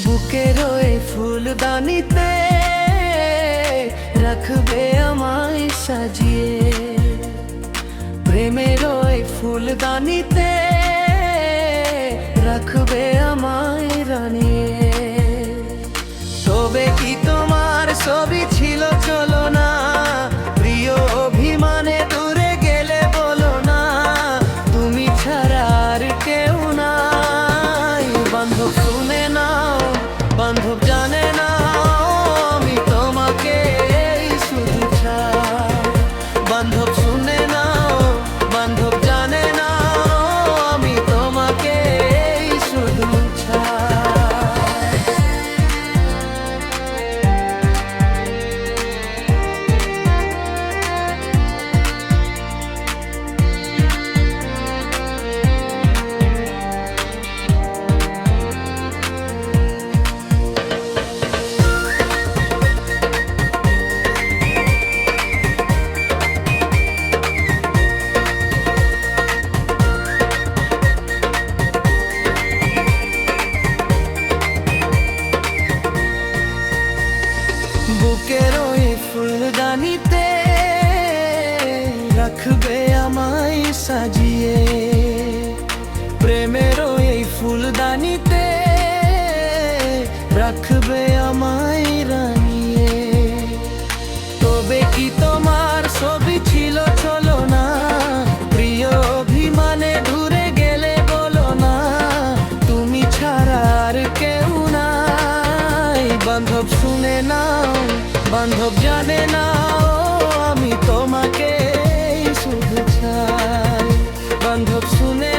বুকের ওই ফুলদানিতে রাখবে আমায় সাজিয়ে, প্রেমের ওই ফুলদানিতে রাখবে আমায় রানিয়ে। তবে কি তোমার ছবি ছিল চলো না, প্রিয় অভিমানে দূরে গেলে বলো না, তুমি ছাড়া আর কেউ নাই। বান্ধব শুনে নাও, বান্ধব জানে না, আমি তোমাকে শুধু চাই। বান্ধব শুনে নাও, বান্ধব জানে না, আমি তোমাকে শুধু চাই। বুকের ওই ফুলদানিতে রাখবে আমায় সাজিয়ে, প্রেমের ওই ফুলদানিতে রাখবে আমায় রানিয়ে। তবে কি তোমার ছবি ছিল চলো না, প্রিয় অভিমানে দূরে গেলে বলো না, তুমি ছাড়া আর কেউ নাই। বান্ধব শুনে নাও, বান্ধব জানে না, আমি তোমাকে শুধু চাই। বান্ধব শুনে